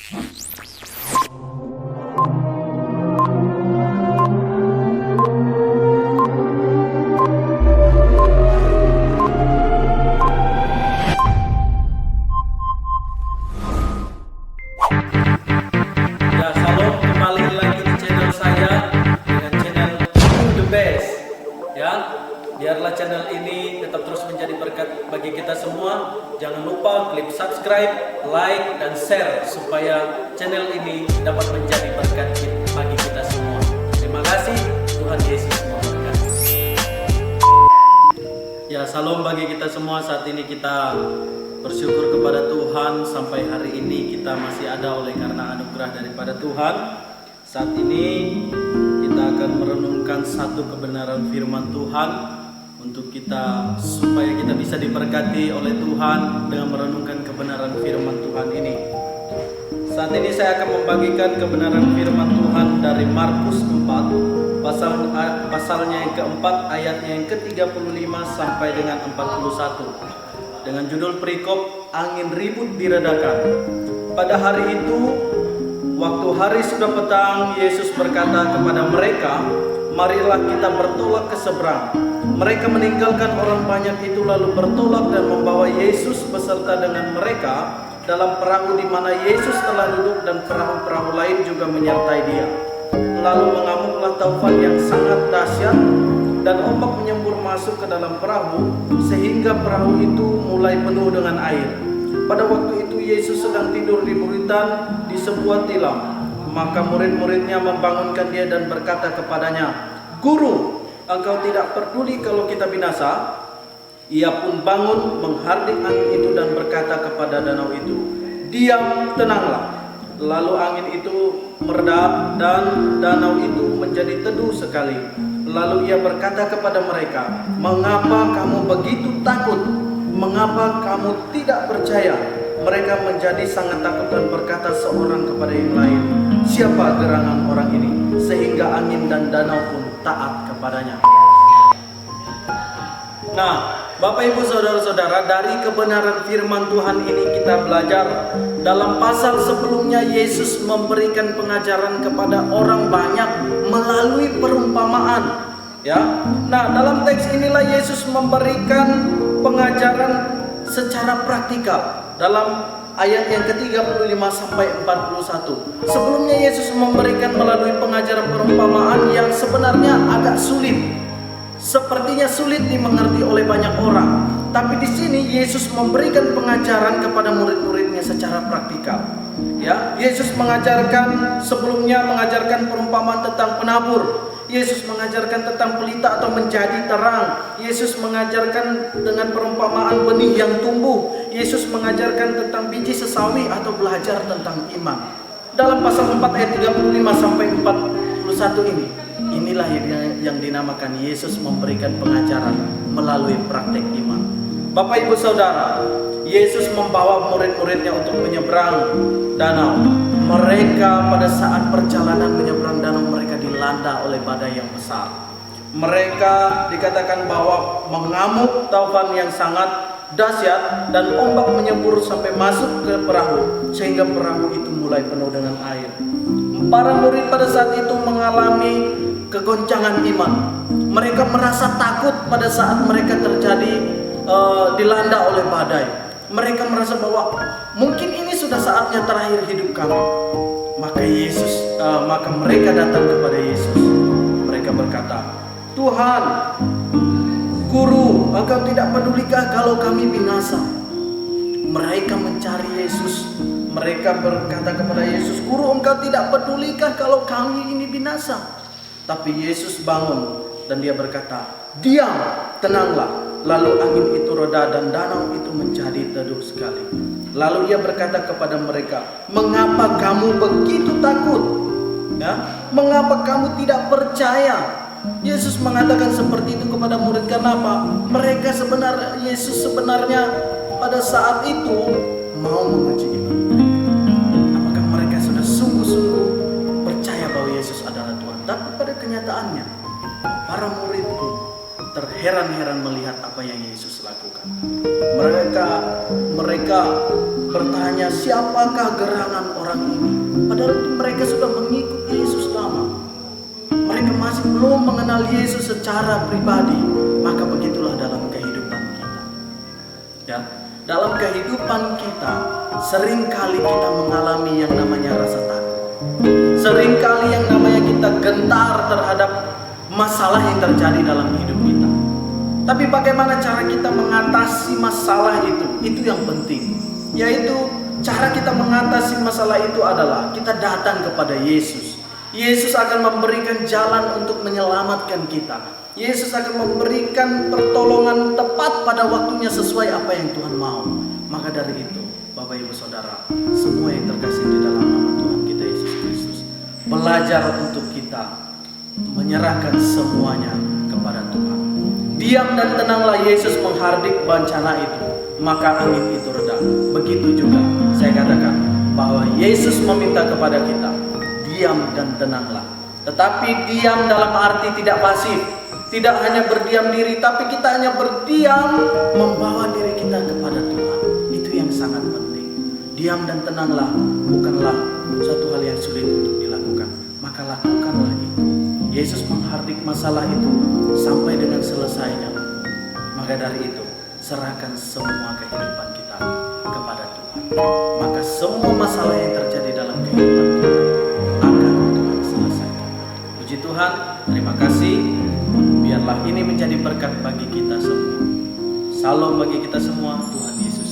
Ya, salam, kembali lagi di channel saya dengan channel The Best. Ya, biarlah channel ini tetap terus menjadi berkat bagi kita semua. Jangan lupa klik subscribe, like, dan share supaya channel ini dapat menjadi berkat bagi kita semua. Terima kasih, Tuhan Yesus memberkati. Ya, salam bagi kita semua. Saat ini kita bersyukur kepada Tuhan sampai hari ini kita masih ada oleh karena anugerah daripada Tuhan. Saat ini kita akan merenungkan satu kebenaran firman Tuhan untuk kita supaya kita bisa diberkati oleh Tuhan dengan merenungkan kebenaran firman Tuhan ini. Saat ini saya akan membagikan kebenaran firman Tuhan dari Markus 4 pasalnya yang keempat ayatnya yang ke-35 sampai dengan 41. Dengan judul perikop angin ribut diredakan. Pada hari itu, waktu hari sudah petang, Yesus berkata kepada mereka, "Marilah kita bertolak ke seberang." Mereka meninggalkan orang banyak itu lalu bertolak dan membawa Yesus beserta dengan mereka dalam perahu di mana Yesus telah duduk dan perahu-perahu lain juga menyertai dia. Lalu mengamuklah taufan yang sangat dahsyat dan ombak menyembur masuk ke dalam perahu sehingga perahu itu mulai penuh dengan air. Pada waktu itu Yesus sedang tidur di buritan di sebuah tilam. Maka murid-muridnya membangunkan dia dan berkata kepadanya, "Guru, engkau tidak peduli kalau kita binasa?" Ia pun bangun, menghardik angin itu dan berkata kepada danau itu, "Diam, tenanglah." Lalu angin itu mereda dan danau itu menjadi teduh sekali. Lalu ia berkata kepada mereka, "Mengapa kamu begitu takut? Mengapa kamu tidak percaya?" Mereka menjadi sangat takut dan berkata seorang kepada yang lain, "Siapa gerangan orang ini sehingga angin dan danau pun taat kepadanya?" Nah, Bapak Ibu Saudara-saudara, dari kebenaran firman Tuhan ini kita belajar dalam pasal sebelumnya Yesus memberikan pengajaran kepada orang banyak melalui perumpamaan. Ya. Nah, dalam teks inilah Yesus memberikan pengajaran secara praktikal dalam ayat yang ke-35 sampai 41. Sebelumnya Yesus memberikan melalui pengajaran perumpamaan yang sebenarnya agak sulit. Sepertinya sulit dimengerti oleh banyak orang. Tapi di sini Yesus memberikan pengajaran kepada murid-muridnya secara praktikal. Ya, Yesus sebelumnya mengajarkan perumpamaan tentang penabur. Yesus mengajarkan tentang pelita atau menjadi terang. Yesus mengajarkan dengan perumpamaan benih yang tumbuh. Yesus mengajarkan tentang biji sesawi atau belajar tentang iman. Dalam pasal 4 ayat 35 sampai 41 inilah yang dinamakan Yesus memberikan pengajaran melalui praktek iman. Bapak Ibu Saudara, Yesus membawa murid-muridnya untuk menyeberang danau. Mereka pada saat perjalanan menyeberang danau mereka dilanda oleh badai yang besar. Mereka dikatakan bahwa mengamuk taufan yang sangat dahsyat dan ombak menyembur sampai masuk ke perahu sehingga perahu itu mulai penuh dengan air. Para murid pada saat itu mengalami kegoncangan iman. Mereka merasa takut pada saat mereka dilanda oleh badai. Mereka merasa bahwa mungkin ini sudah saatnya terakhir hidup kami. Maka mereka datang kepada Yesus. Mereka berkata, "Tuhan, Guru, engkau tidak pedulikah kalau kami binasa?" Mereka mencari Yesus. Mereka berkata kepada Yesus, "Guru, engkau tidak pedulikah kalau kami ini binasa?" Tapi Yesus bangun dan dia berkata, "Diam, tenanglah." Lalu angin itu reda dan danau itu menjadi teduh sekali. Lalu dia berkata kepada mereka, "Mengapa kamu begitu takut? Ya, mengapa kamu tidak percaya?" Yesus mengatakan seperti itu kepada murid karena apa? Yesus sebenarnya pada saat itu mau menguji iman mereka. Apakah mereka sudah sungguh-sungguh percaya bahwa Yesus adalah Tuhan? Tapi pada kenyataannya para murid pun terheran-heran melihat apa yang Yesus lakukan. Mereka bertanya, siapakah gerangan orang ini? Padahal mereka sudah mengikut Yesus lama. Mereka masih belum mengenal Yesus secara pribadi. Maka begitulah dalam kehidupan kita. Ya, dalam kehidupan kita seringkali kita mengalami yang namanya rasa takut. Seringkali yang namanya kita gentar terhadap masalah yang terjadi dalam hidup kita. Tapi bagaimana cara kita mengatasi masalah itu? Itu yang penting. Yaitu cara kita mengatasi masalah itu adalah kita datang kepada Yesus. Yesus akan memberikan jalan untuk menyelamatkan kita. Yesus akan memberikan pertolongan tepat pada waktunya sesuai apa yang Tuhan mau. Maka dari itu, Bapak Ibu Saudara, semua yang terkasih di dalam nama Tuhan kita Yesus Kristus, belajar untuk kita menyerahkan semuanya kepada Tuhan. Diam dan tenanglah, Yesus menghardik bencana itu, maka angin itu reda. Begitu juga saya katakan bahwa Yesus meminta kepada kita, diam dan tenanglah. Tetapi diam dalam arti tidak pasif, tidak hanya berdiam diri, tapi kita hanya berdiam membawa diri kita kepada Tuhan. Itu yang sangat penting. Diam dan tenanglah bukanlah suatu hal yang sulit untuk dilakukan, maka lakukanlah itu. Yesus menghardik masalah itu sampai dengan selesainya. Maka dari itu, serahkan semua kehidupan kita kepada Tuhan. Maka semua masalah yang terjadi dalam kehidupan kita akan Tuhan selesaikan. Puji Tuhan, terima kasih. Biarlah ini menjadi berkat bagi kita semua. Salam bagi kita semua. Tuhan Yesus.